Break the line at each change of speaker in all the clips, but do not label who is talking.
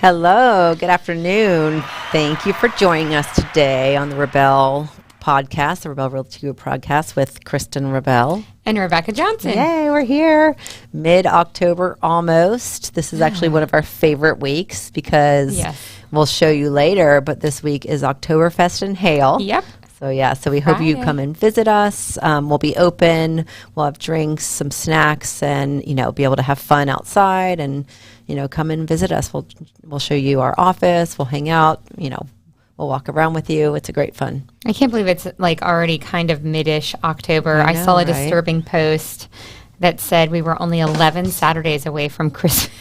Hello, good afternoon. Thank you for joining us today on the Rabell podcast, the Rabell Realty podcast with Kristen Rabell.
And Rebecca Johnson.
Yay, we're here. Mid-October almost. This is actually one of our favorite weeks because we'll show you later, but this week is Oktoberfest in Hale.
Yep.
So we hope you come and visit us. We'll be open. We'll have drinks, some snacks, and, be able to have fun outside and, come and visit us. We'll show you our office. We'll hang out, we'll walk around with you. It's a great fun.
I can't believe it's like already kind of mid-ish October. I saw a disturbing post that said we were only 11 Saturdays away from Christmas.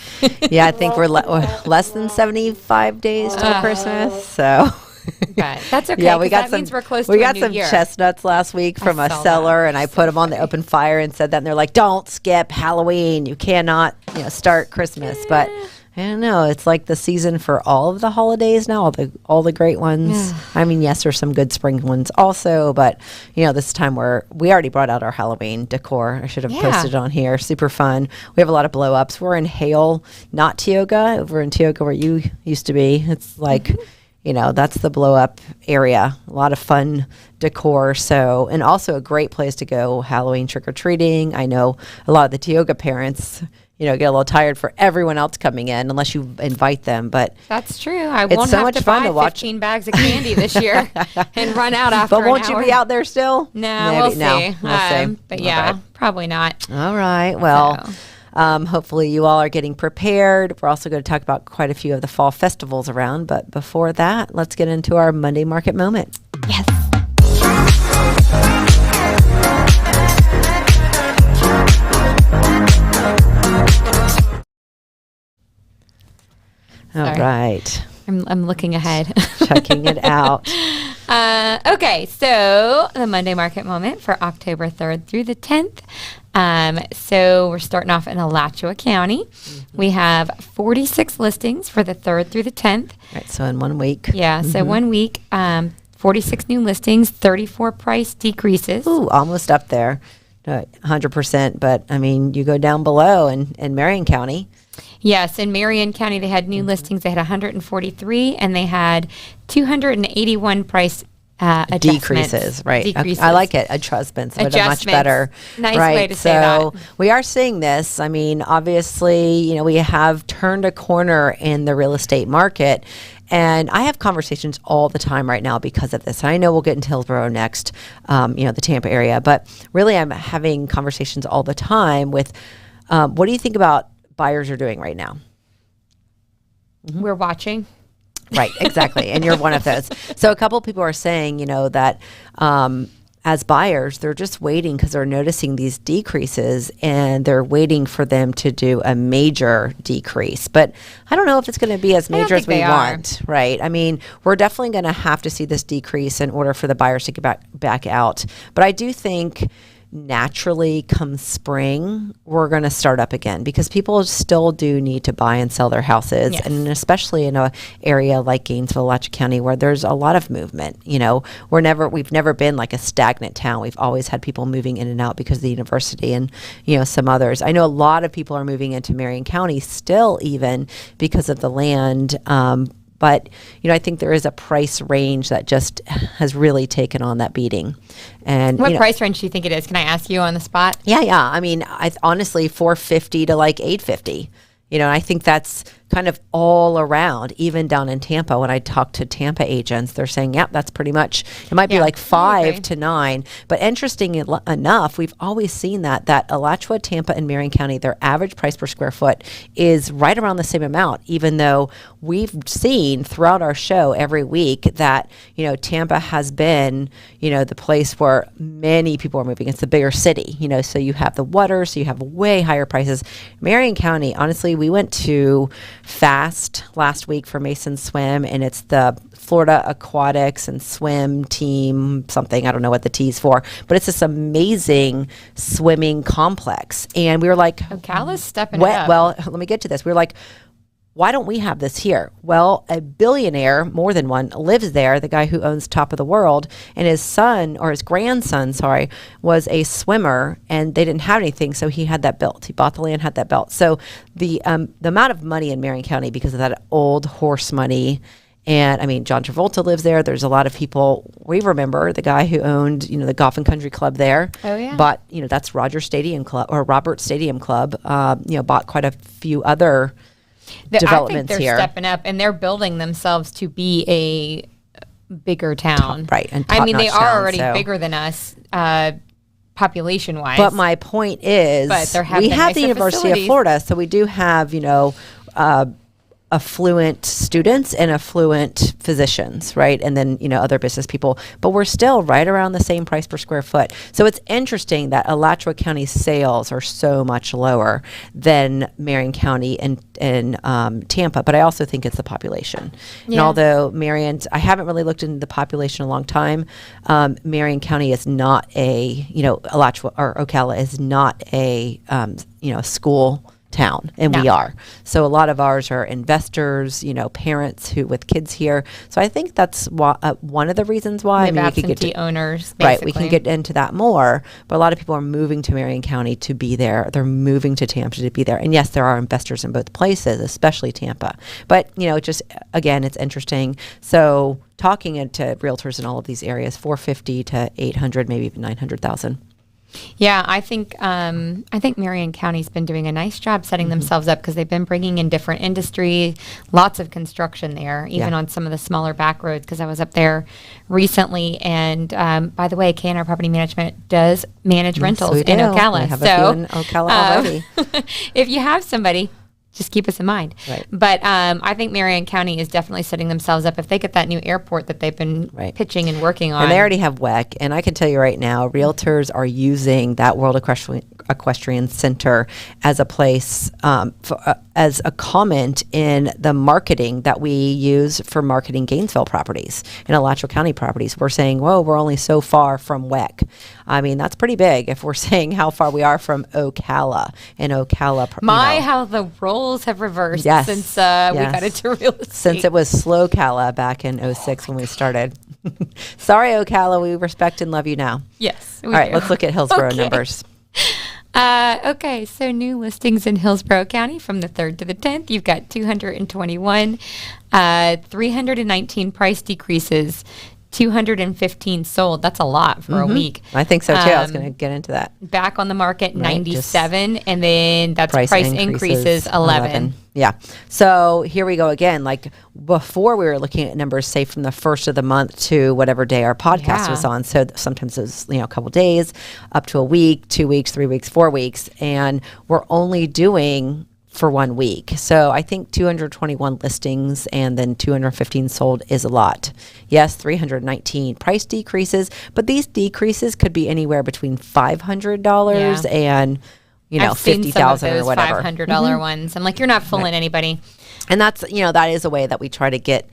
Yeah, I think we're less than 75 days till Christmas, so...
But that's okay.
Yeah, we got
means we're close to
we got some
year.
chestnuts last week from a seller, and I put them on the open fire and said that, and they're like, "Don't skip Halloween. You cannot, start Christmas." But I don't know. It's like the season for all of the holidays now, all the great ones. I mean, yes, there's some good spring ones also, but this time we already brought out our Halloween decor. I should have posted it on here. Super fun. We have a lot of blow ups. We're in Hale, not Tioga. Over in Tioga where you used to be. It's like. That's the blow up area. A lot of fun decor. So, and also a great place to go Halloween trick or treating. I know a lot of the Tioga parents, get a little tired for everyone else coming in unless you invite them. But
that's true. I won't have to buy 15 bags of candy this year and run out after
But won't you be out there still?
No, we'll see.
We'll see.
But probably not.
All right. Well. Hopefully you all are getting prepared. We're also going to talk about quite a few of the fall festivals around. But before that, let's get into our Monday Market Moment.
Yes.
All right.
I'm looking ahead.
Checking it out.
Okay, so the Monday Market Moment for October 3rd through the 10th. So we're starting off in Alachua County. We have 46 listings for the 3rd through the 10th.
Right, so in 1 week.
Yeah, so 1 week, 46 new listings, 34 price decreases.
Ooh, almost up there, 100%. But, I mean, you go down below in Marion County.
Yes, in Marion County, they had new listings. They had 143, and they had 281 price
decreases, right?
Decreases.
I like it. Adjustments. Much better.
Nice way to say that.
We are seeing this. I mean, obviously, we have turned a corner in the real estate market. And I have conversations all the time right now because of this. And I know we'll get into Hillsborough next, the Tampa area. But really, I'm having conversations all the time with, what do you think about buyers are doing right now?
We're watching.
Right, exactly. And you're one of those. So a couple of people are saying, that as buyers, they're just waiting because they're noticing these decreases and they're waiting for them to do a major decrease. But I don't know if it's going to be as major as we want, right? I mean, we're definitely going to have to see this decrease in order for the buyers to get back out. But I do think naturally come spring we're going to start up again because people still do need to buy and sell their houses, and especially in a area like Gainesville, Alachua County, where there's a lot of movement. We've never been like a stagnant town. We've always had people moving in and out because of the university and some others. I know a lot of people are moving into Marion County still, even because of the land. But, I think there is a price range that just has really taken on that beating. And
what price range do you think it is? Can I ask you on the spot?
Yeah. I mean, honestly, $450 to like $850. And I think that's kind of all around, even down in Tampa. When I talk to Tampa agents, they're saying, yep, that's pretty much, it might be like 5 to 9. But interesting enough, we've always seen that Alachua, Tampa, and Marion County, their average price per square foot is right around the same amount, even though we've seen throughout our show every week that, Tampa has been, the place where many people are moving. It's the bigger city, so you have the water, so you have way higher prices. Marion County, honestly, we went to Fast last week for Mason Swim, and it's the Florida Aquatics and Swim Team something. I don't know what the T's for, but it's this amazing swimming complex. And we were like,
Ocala's stepping it up.
Well, let me get to this. We were like, why don't we have this here? Well, a billionaire, more than one, lives there, the guy who owns Top of the World, and his son, or his grandson, sorry, was a swimmer, and they didn't have anything, so he had that built. He bought the land, had that built. So the amount of money in Marion County, because of that old horse money, and I mean, John Travolta lives there. There's a lot of people. We remember the guy who owned, the Golf and Country Club there.
Oh, yeah.
Bought, that's Rogers Stadium Club, or Roberts Stadium Club. Bought quite a few other developments
I think they're
here.
stepping up, and they're building themselves to be a bigger town.
Right. And
I mean, they
top-notch
are
town,
already
so.
bigger than us, population-wise.
But my point is, we have the University of Florida, so we do have, affluent students and affluent physicians, right? And then, other business people, but we're still right around the same price per square foot. So it's interesting that Alachua County sales are so much lower than Marion County and Tampa, but I also think it's the population. Yeah. And although Marion, I haven't really looked into the population in a long time, Marion County is not Alachua or Ocala is not a, school town, and we are. So a lot of ours are investors, parents who with kids here. So I think that's one of the reasons why.
We have absentee owners, basically.
Right, we can get into that more, but a lot of people are moving to Marion County to be there. They're moving to Tampa to be there. And yes, there are investors in both places, especially Tampa. But, just, again, it's interesting. So talking to realtors in all of these areas, 450 to 800, maybe even 900,000.
Yeah, I think Marion County's been doing a nice job setting themselves up because they've been bringing in different industry, lots of construction there, even on some of the smaller back roads. Because I was up there recently, and by the way, K&R Property Management does manage rentals in Ocala.
We have a few in Ocala already.
If you have somebody, just keep us in mind.
Right.
But I think Marion County is definitely setting themselves up if they get that new airport that they've been pitching and working on.
And they already have WEC. And I can tell you right now, realtors are using that World Equestrian Center as a place, as a comment in the marketing that we use for marketing Gainesville properties and Alachua County properties. We're saying, whoa, we're only so far from WEC. I mean, that's pretty big if we're saying how far we are from Ocala and Ocala.
How the roles have reversed since we got into real estate.
Since it was slow Ocala back in 06 when we started. Sorry, Ocala. We respect and love you now.
Yes.
All right, let's look at Hillsborough numbers.
Okay, so new listings in Hillsborough County from the 3rd to the 10th. You've got 221, 319 price decreases, 215 sold. That's a lot for a week.
I think so too. I was going to get into that.
Back on the market, 97, and then that's price increases 11.
Yeah. So here we go again. Like before, we were looking at numbers, say from the 1st of the month to whatever day our podcast was on. So sometimes it was, a couple days, up to a week, 2 weeks, 3 weeks, 4 weeks, and we're only doing for 1 week. So I think 221 listings and then 215 sold is a lot. Yes, 319 price decreases, but these decreases could be anywhere between $500 and $50,000 or whatever.
$500 ones. I'm like, you're not fooling anybody.
And that's, that is a way that we try to get,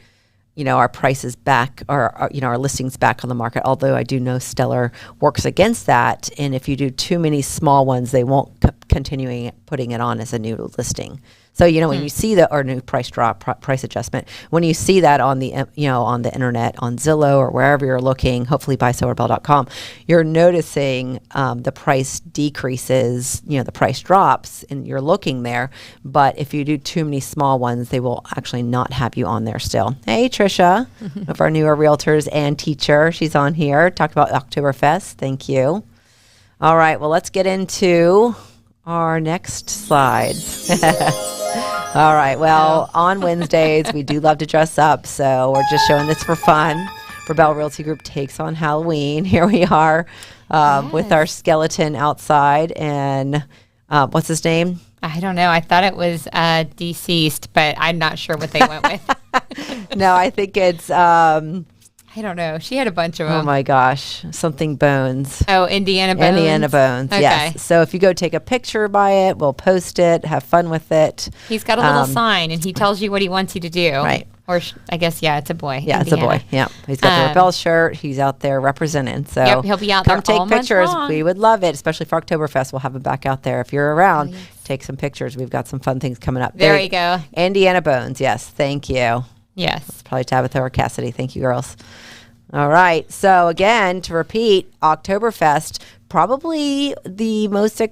our prices back or, our listings back on the market. Although I do know Stellar works against that. And if you do too many small ones, they won't continuing putting it on as a new listing. So, when you see that, or new price drop, price adjustment, when you see that on the, on the internet, on Zillow or wherever you're looking, hopefully buysellrebell.com, you're noticing the price decreases, the price drops, and you're looking there. But if you do too many small ones, they will actually not have you on there still. Hey, Trisha, one of our newer realtors and teacher. She's on here. Talked about Oktoberfest. Thank you. All right. Well, let's get into our next slide. All right. Well, on Wednesdays, we do love to dress up. So we're just showing this for fun. Rabell Realty Group takes on Halloween. Here we are with our skeleton outside. And what's his name?
I don't know. I thought it was deceased, but I'm not sure what they went with.
No, I think it's...
I don't know. She had a bunch of them.
Oh my gosh. Something Bones.
Oh, Indiana Bones.
Indiana Bones. Okay. Yes. So if you go take a picture by it, we'll post it, have fun with it.
He's got a little sign and he tells you what he wants you to do.
Right.
Or I guess, yeah, it's a boy.
Yeah,
Indiana.
it's a boy. Yeah. He's got the Rabell shirt. He's out there representing. So
Yep, he'll be out
come
there all
take
month
pictures.
long.
We would love it, especially for Oktoberfest. We'll have him back out there. If you're around, take some pictures. We've got some fun things coming up.
There you go.
Indiana Bones. Yes. Thank you.
Yes.
It's probably Tabitha or Cassidy. Thank you, girls. All right. So again, to repeat, Oktoberfest, probably the most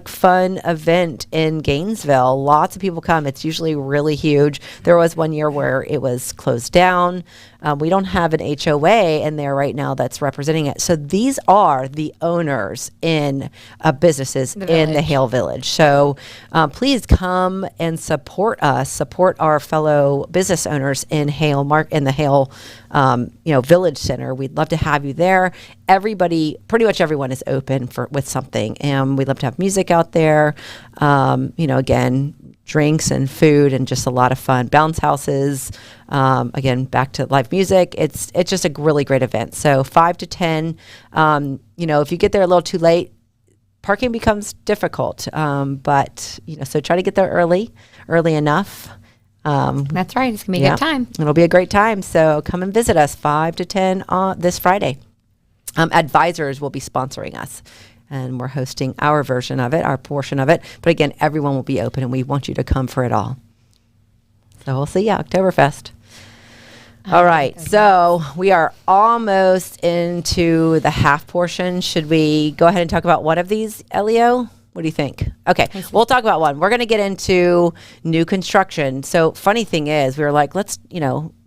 fun event in Gainesville. Lots of people come. It's usually really huge. There was one year where it was closed down. We don't have an HOA in there right now that's representing it. So these are the owners in businesses in the Hale Village. So please come and support us, support our fellow business owners in Hale in the Hale Village Center. We'd love to have you there. Everybody, pretty much everyone is open with something, and we'd love to have music out there. Again, drinks and food and just a lot of fun. Bounce houses, again, back to live music. It's just a really great event. So 5 to 10, if you get there a little too late, parking becomes difficult. But so try to get there early enough.
That's right. It's going to be a good time.
It'll be a great time. So come and visit us 5 to 10 this Friday. Advisors will be sponsoring us, and we're hosting our version of it, our portion of it. But again, everyone will be open, and we want you to come for it all. So we'll see you Oktoberfest. All right. So we are almost into the half portion. Should we go ahead and talk about one of these, Elio? What do you think? Okay, we'll talk about one. We're going to get into new construction. So funny thing is, we were like,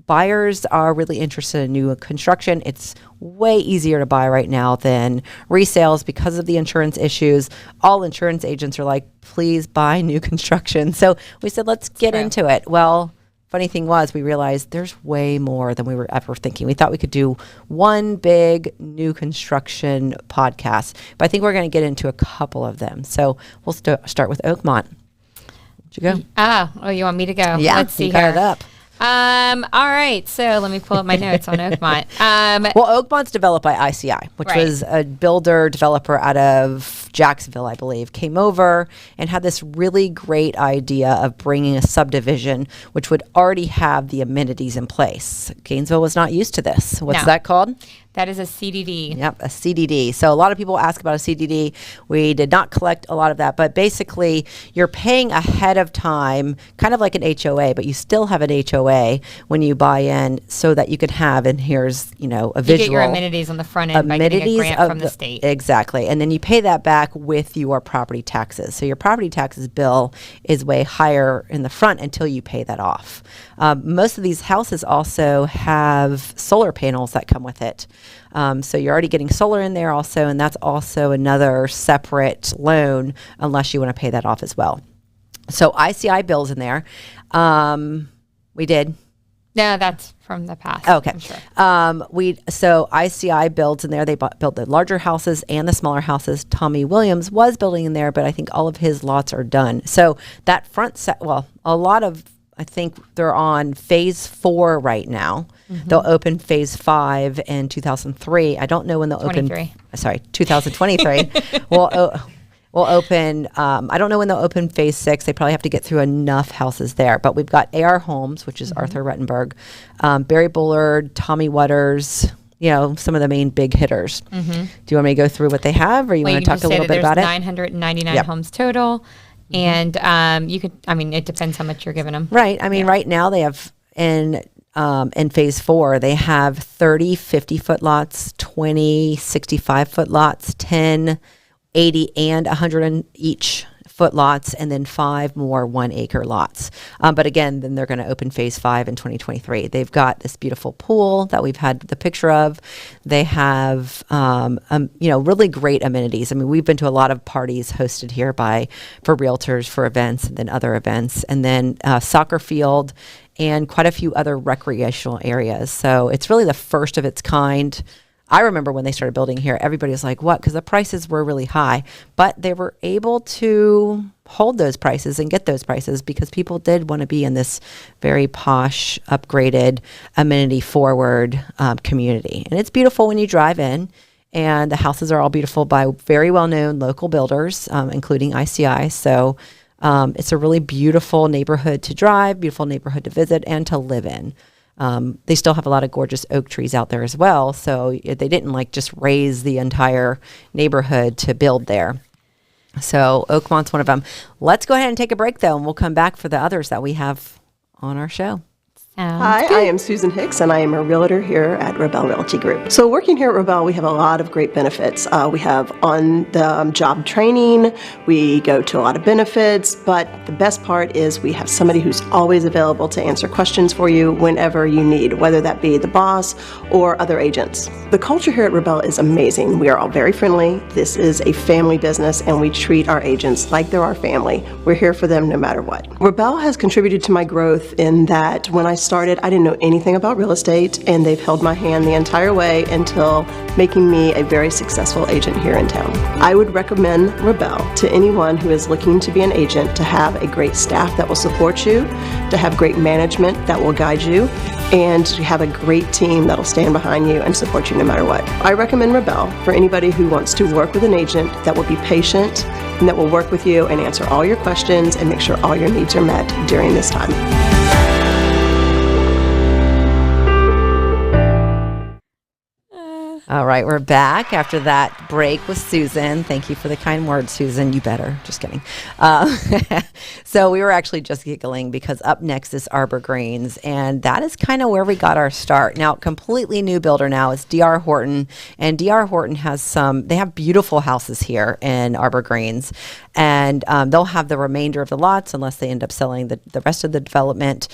buyers are really interested in new construction. It's way easier to buy right now than resales because of the insurance issues. All insurance agents are like, please buy new construction. So we said, let's get into it. Well, funny thing was, we realized there's way more than we were ever thinking. We thought we could do one big new construction podcast, but I think we're going to get into a couple of them. So we'll start with Oakmont. Where'd you go?
Oh, you want me to go?
Yeah,
let's see
got
here.
it up.
All right. So let me pull up my notes on Oakmont.
Well, Oakmont's developed by ICI, which was a builder developer out of Jacksonville, I believe, came over and had this really great idea of bringing a subdivision, which would already have the amenities in place. Gainesville was not used to this. What's that called?
That is a CDD.
Yep, a CDD. So a lot of people ask about a CDD. We did not collect a lot of that, but basically you're paying ahead of time, kind of like an HOA, but you still have an HOA when you buy in so that you can have, and here's, a visual. You get your
amenities on the front end by getting a grant from the state.
Exactly. And then you pay that back with your property taxes. So your property taxes bill is way higher in the front until you pay that off. Most of these houses also have solar panels that come with it. So you're already getting solar in there also, and that's also another separate loan unless you want to pay that off as well. So ICI bills in there. We did.
No, that's from the past.
Okay.
I'm sure.
So ICI builds in there. They built the larger houses and the smaller houses. Tommy Williams was building in there, but I think all of his lots are done. So that front set, a lot of, I think they're on phase 4 right now. Mm-hmm. They'll open phase 5 in 2003. I don't know when they'll open. 2023. We'll open. I don't know when they'll open phase 6. They probably have to get through enough houses there. But we've got AR Homes, which is Arthur Rettenberg, Barry Bullard, Tommy Waters. Some of the main big hitters. Mm-hmm. Do you want me to go through what they have, or you want to talk a little bit about it?
999 homes total. And you could, it depends how much you're giving them.
Right. Right now they have in phase 4, they have 30 50-foot lots, 20 65-foot lots, 10 80 and 100 each foot lots, and then 5 more 1-acre lots. But again, then they're going to open phase 5 in 2023. They've got this beautiful pool that we've had the picture of. They have, really great amenities. We've been to a lot of parties hosted here for realtors, for events, and then other events, and then soccer field and quite a few other recreational areas. So it's really the first of its kind. I remember when they started building here, everybody was like, what? Because the prices were really high. But they were able to hold those prices and get those prices because people did want to be in this very posh, upgraded, amenity-forward community. And it's beautiful when you drive in. And the houses are all beautiful by very well-known local builders, including ICI. So it's a really beautiful neighborhood to drive, beautiful neighborhood to visit, and to live in. They still have a lot of gorgeous oak trees out there as well. So they didn't like just raise the entire neighborhood to build there. So Oakmont's one of them. Let's go ahead and take a break, though, and we'll come back for the others that we have on our show.
Hi, I am Susan Hicks, and I am a realtor here at Rabell Realty Group. So working here at Rabell, we have a lot of great benefits. We have on-the-job training, we go to a lot of benefits, but the best part is we have somebody who's always available to answer questions for you whenever you need, whether that be the boss or other agents. The culture here at Rabell is amazing. We are all very friendly. This is a family business, and we treat our agents like they're our family. We're here for them no matter what. Rabell has contributed to my growth in that when I started, I didn't know anything about real estate, and they've held my hand the entire way until making me a very successful agent here in town. I would recommend Rabell to anyone who is looking to be an agent, to have a great staff that will support you, to have great management that will guide you, and to have a great team that will stand behind you and support you no matter what. I recommend Rabell for anybody who wants to work with an agent that will be patient and that will work with you and answer all your questions and make sure all your needs are met during this time.
All right, we're back after that break with Susan. Thank you for the kind words, Susan. You better. Just kidding. So we were actually just giggling because up next is Arbor Greens, and that is kind of where we got our start. Now, completely new builder now is D.R. Horton, and D.R. Horton has they have beautiful houses here in Arbor Greens, and they'll have the remainder of the lots unless they end up selling the rest of the development.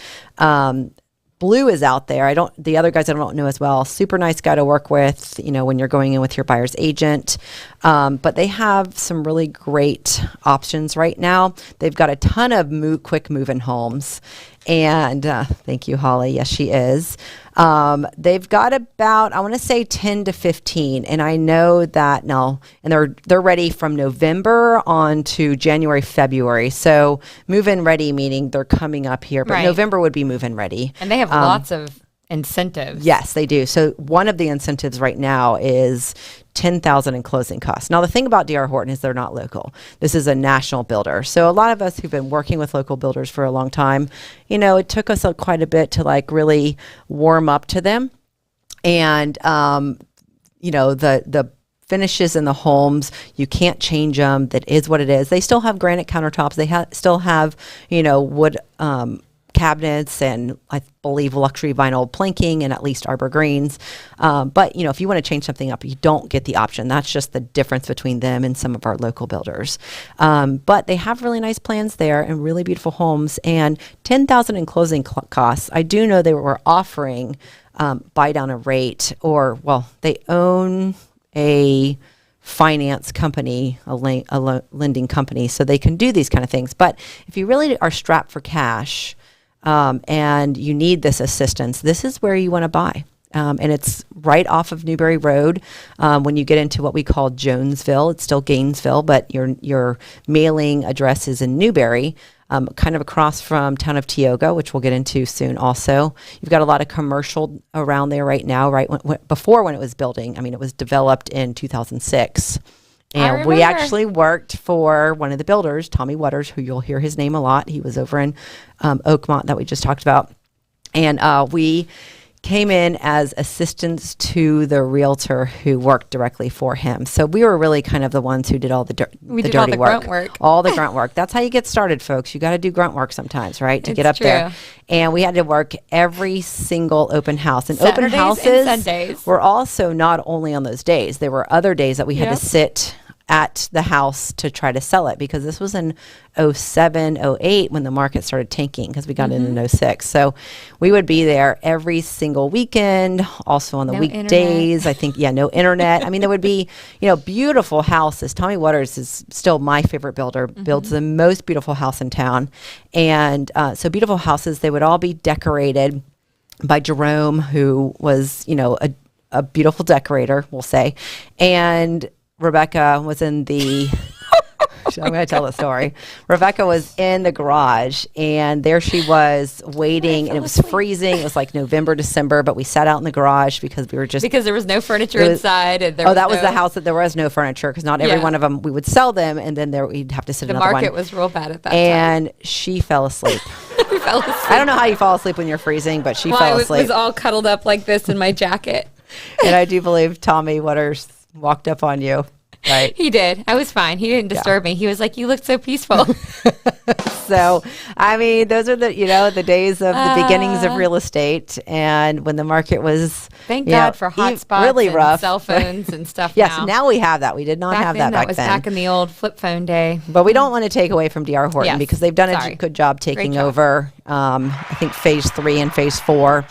Blue is out there. The other guys I don't know as well. Super nice guy to work with, when you're going in with your buyer's agent. But they have some really great options right now. They've got a ton of quick move-in homes. And thank you, Holly. Yes, she is. They've got about, I want to say 10 to 15. And I know that now, and they're ready from November on to January, February. So move-in ready, meaning they're coming up here. But right. November would be move-in ready.
And they have lots of incentives.
Yes, they do. So one of the incentives right now is $10,000 in closing costs. Now, the thing about D.R. Horton is they're not local. This is a national builder. So a lot of us who've been working with local builders for a long time, it took us quite a bit to really warm up to them. And, the finishes in the homes, you can't change them. That is what it is. They still have granite countertops. They still have, wood cabinets and I believe luxury vinyl planking and at least Arbor Greens. But, if you want to change something up, you don't get the option. That's just the difference between them and some of our local builders. But they have really nice plans there and really beautiful homes, and $10,000 in closing costs. I do know they were offering buy down a rate, they own a finance company, a lending company, so they can do these kind of things. But if you really are strapped for cash, and you need this assistance, this is where you want to buy. And it's right off of Newberry Road. When you get into what we call Jonesville, it's still Gainesville, but your mailing address is in Newberry, kind of across from town of Tioga, which we'll get into soon also. You've got a lot of commercial around there right now, right? Before when it was building, it was developed in 2006. And we actually worked for one of the builders, Tommy Waters, who you'll hear his name a lot. He was over in Oakmont that we just talked about. And we came in as assistants to the realtor who worked directly for him. So we were really kind of the ones who did all the dirty work.
Grunt work.
All the grunt work. That's how you get started, folks. You got to do grunt work sometimes, right? To get up there. And we had to work every single open house. And
Saturdays
open houses
and Sundays
were also not only on those days. There were other days that we had to sit at the house to try to sell it, because this was in 07, 08 when the market started tanking, because we got in 06. So we would be there every single weekend, also on the weekdays.
Internet.
I think, no internet. There would be, beautiful houses. Tommy Waters is still my favorite builder, builds the most beautiful house in town. And so beautiful houses, they would all be decorated by Jerome, who was, a beautiful decorator, we'll say. And Rebecca was in the, I'm going to tell the story. Rebecca was in the garage, and there she was waiting, and it was freezing. It was like November, December, but we sat out in the garage because we were
because there was no furniture inside. And
that was the house that there was no furniture, because not every one of them, we would sell them, and then we'd have to sit another one.
The market was real bad at that time.
And she fell asleep.
fell asleep.
I don't know how you fall asleep when you're freezing, but she fell
I
asleep.
was all cuddled up like this in my jacket.
And I do believe Tommy Waters walked up on you, right?
He did. I was fine. He didn't disturb me. He was like, "You look so peaceful."
So, I mean, those are the days of the beginnings of real estate, and when the market was
Thank God for hotspots,
really
and
rough,
cell phones and stuff.
Yes, now we have that. We did not have that back then.
That was back in the old flip phone day.
But we don't want to take away from D.R. Horton because they've done a good job taking over. I think phase 3 and phase 4.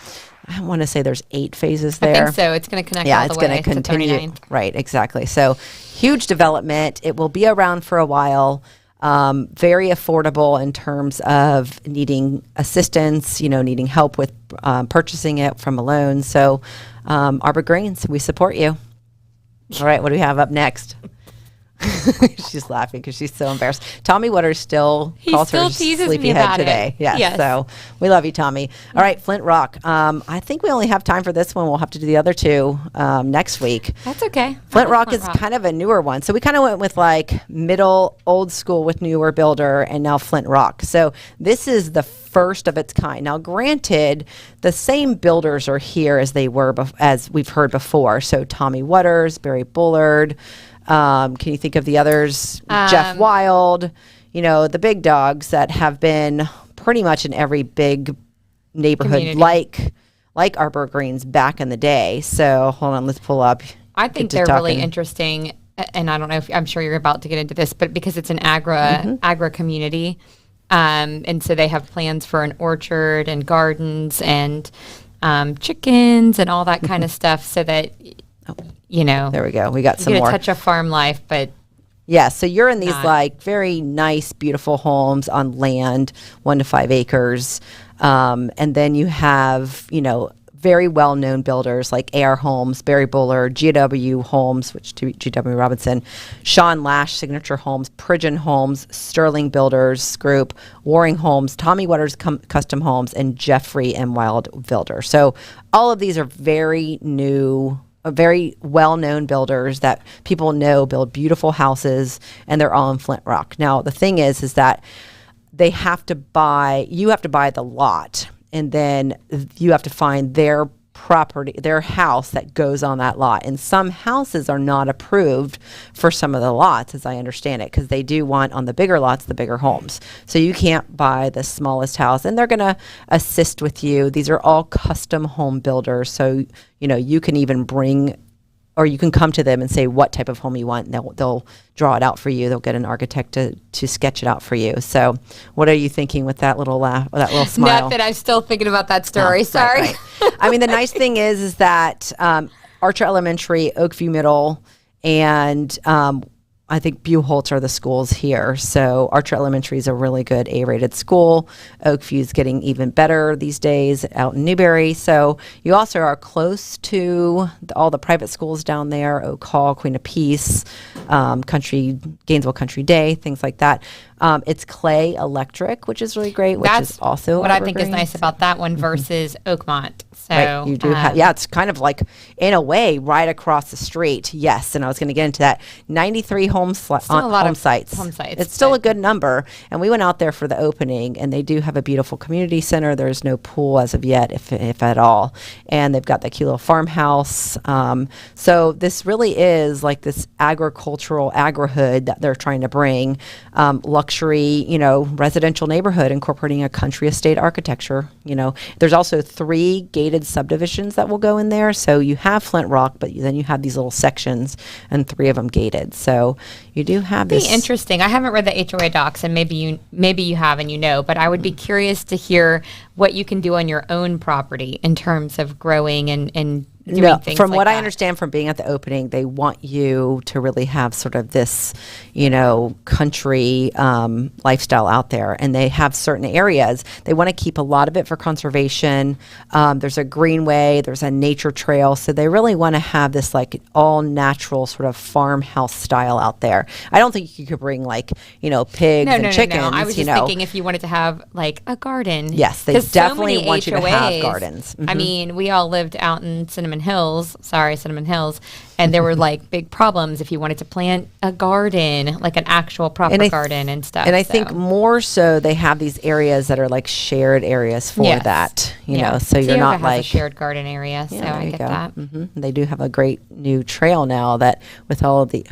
I want to say there's 8 phases there.
I think so. It's going to connect all the way to 39. Yeah, it's going to continue.
Right, exactly. So huge development. It will be around for a while. Very affordable in terms of needing assistance, needing help with purchasing it from a loan. So Arbor Greens, we support you. All right, what do we have up next? She's laughing because she's so embarrassed. Tommy Waters still calls her sleepyhead today. Yes. So we love you, Tommy. All right, Flint Rock. I think we only have time for this one. We'll have to do the other 2 next week.
That's okay.
Flint Rock is kind of a newer one. So we kind of went with like middle, old school with newer builder, and now Flint Rock. So this is the first of its kind. Now, granted, the same builders are here as they were as we've heard before. So Tommy Waters, Barry Bullard. Can you think of the others? Jeff Wild, the big dogs that have been pretty much in every big neighborhood
community.
like Arbor Greens back in the day. So hold on, let's pull up.
I think they're really interesting. And I don't know if I'm sure you're about to get into this, but because it's an agri community. And so they have plans for an orchard and gardens and chickens and all that kind of stuff so that there we go. We got some more. Touch of farm life, but
yeah. So you're in these like very nice, beautiful homes on land, 1 to 5 acres, and then you have very well-known builders like AR Homes, Barry Bullard, GW Homes, which GW Robinson, Sean Lash, Signature Homes, Pridgeon Homes, Sterling Builders Group, Waring Homes, Tommy Waters Custom Homes, and Jeffrey and Wild Builder. So all of these are very new, very well-known builders that people know build beautiful houses, and they're all in Flint Rock. Now, the thing is that you have to buy the lot, and then you have to find their property, their house that goes on that lot. And some houses are not approved for some of the lots, as I understand it, because they do want on the bigger lots, the bigger homes. So you can't buy the smallest house, and they're going to assist with you. These are all custom home builders. So, you can even bring, or you can come to them and say what type of home you want, and they'll draw it out for you. They'll get an architect to sketch it out for you. So what are you thinking with that little laugh, that little smile?
Not that I'm still thinking about that story. Sorry.
Right. I mean, the nice thing is that Archer Elementary, Oakview Middle, and I think Buholtz are the schools here. So Archer Elementary is a really good A-rated school. Oakview is getting even better these days out in Newberry. So you also are close to all the private schools down there, Oak Hall, Queen of Peace, Gainesville Country Day, things like that. It's Clay Electric, which is really great, which is also
what I think is nice about that one versus Oakmont. So
right. You do have, it's kind of like, in a way, right across the street. Yes, and I was going to get into that. 93 home sites. It's still a good number. And we went out there for the opening, and they do have a beautiful community center. There's no pool as of yet, if at all. And they've got that cute little farmhouse. So this really is like this agricultural agri-hood that they're trying to bring. Luxury, residential neighborhood incorporating a country estate architecture. There's also 3 gated subdivisions that will go in there. So you have Flint Rock, but then you have these little sections, and 3 of them gated. So you do have this.
Be interesting. I haven't read the HOA docs, and maybe you have and but I would be curious to hear what you can do on your own property in terms of growing and doing things
from
like
what
that.
I understand from being at the opening, they want you to really have sort of this, country lifestyle out there. And they have certain areas. They want to keep a lot of it for conservation. There's a greenway. There's a nature trail. So they really want to have this like all natural sort of farmhouse style out there. I don't think you could bring like, pigs and chickens.
No. I was just thinking if you wanted to have like a garden.
Yes, they definitely want you to have gardens.
I mean, we all lived out in Cinnamon Cinnamon Hills, and there were like big problems if you wanted to plant a garden, like an actual proper garden and stuff.
And I think more so they have these areas that are like shared areas for that, you know, so you're not like
a shared garden area. So I get that.
They do have a great new trail now that with all of the,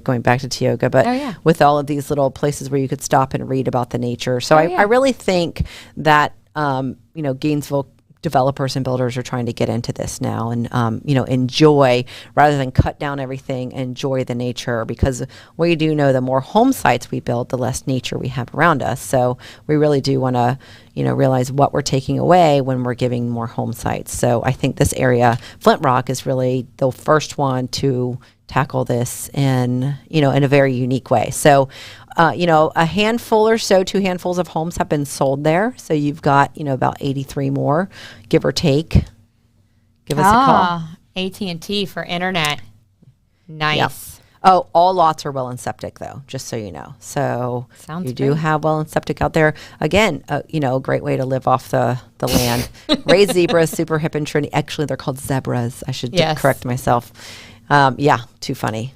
going back to Tioga, but with all of these little places where you could stop and read about the nature. So I really think that, you know, Gainesville developers and builders are trying to get into this now and, you know, enjoy rather than cut down everything, enjoy the nature, because we do know the more home sites we build, the less nature we have around us. So we really do want to, you know, realize what we're taking away when we're giving more home sites. So I think this area, Flint Rock, is really the first one to tackle this in, you know, in a very unique way. So, you know, a handful or so, 2 handfuls of homes have been sold there. So you've got, you know, about 83 more, give or take. Give us a call.
AT&T for internet. Nice.
Yep. Oh, all lots are well and septic though, just so you know. So you do have well and septic out there. Again, you know, a great way to live off the land. Raised zebras, super hip and trendy. Actually, they're called zebras. I should correct myself. Yeah, too funny.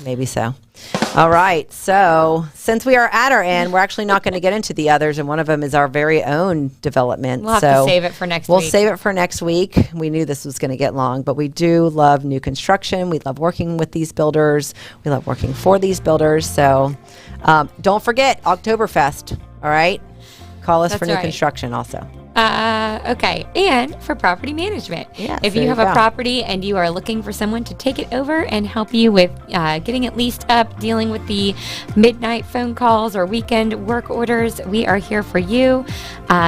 Maybe so. All right. So since we are at our end, we're actually not going to get into the others. And one of them is our very own development.
We'll have to save it for next week.
We'll save it for next week. We knew this was going to get long, but we do love new construction. We love working with these builders. We love working for these builders. So don't forget Oktoberfest. All right. Call us for new construction also.
Okay. And for property management.
Yes,
if you have a property and you are looking for someone to take it over and help you with getting it leased up, dealing with the midnight phone calls or weekend work orders, we are here for you.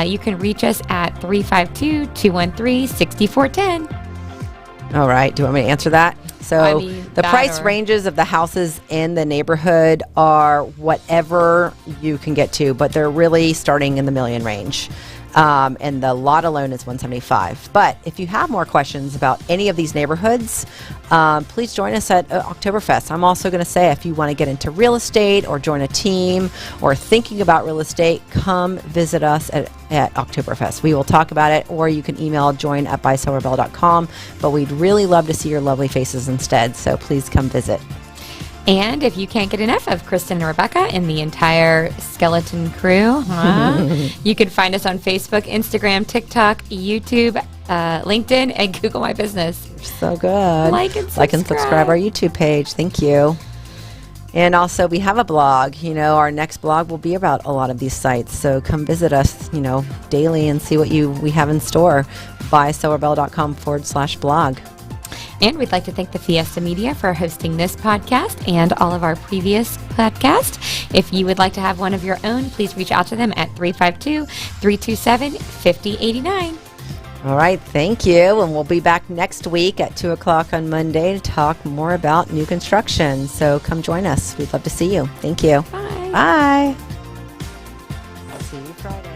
You can reach us at 352-213-6410.
All right. Do you want me to answer that? So the price ranges of the houses in the neighborhood are whatever you can get to, but they're really starting in the million range. And the lot alone is $175. But if you have more questions about any of these neighborhoods, please join us at Oktoberfest. I'm also going to say if you want to get into real estate or join a team or thinking about real estate, come visit us at Oktoberfest. We will talk about it, or you can email join@buysellrebell.com. But we'd really love to see your lovely faces instead, so please come visit.
And if you can't get enough of Kristen and Rebecca and the entire skeleton crew, you can find us on Facebook, Instagram, TikTok, YouTube, LinkedIn, and Google My Business.
So good.
Like and subscribe
our YouTube page. Thank you. And also, we have a blog. You know, our next blog will be about a lot of these sites. So come visit us, you know, daily and see what we have in store. buysellrebell.com/blog.
And we'd like to thank the Fiesta Media for hosting this podcast and all of our previous podcasts. If you would like to have one of your own, please reach out to them at 352-327-5089.
All right. Thank you. And we'll be back next week at 2 o'clock on Monday to talk more about new construction. So come join us. We'd love to see you. Thank you.
Bye.
Bye. See you Friday.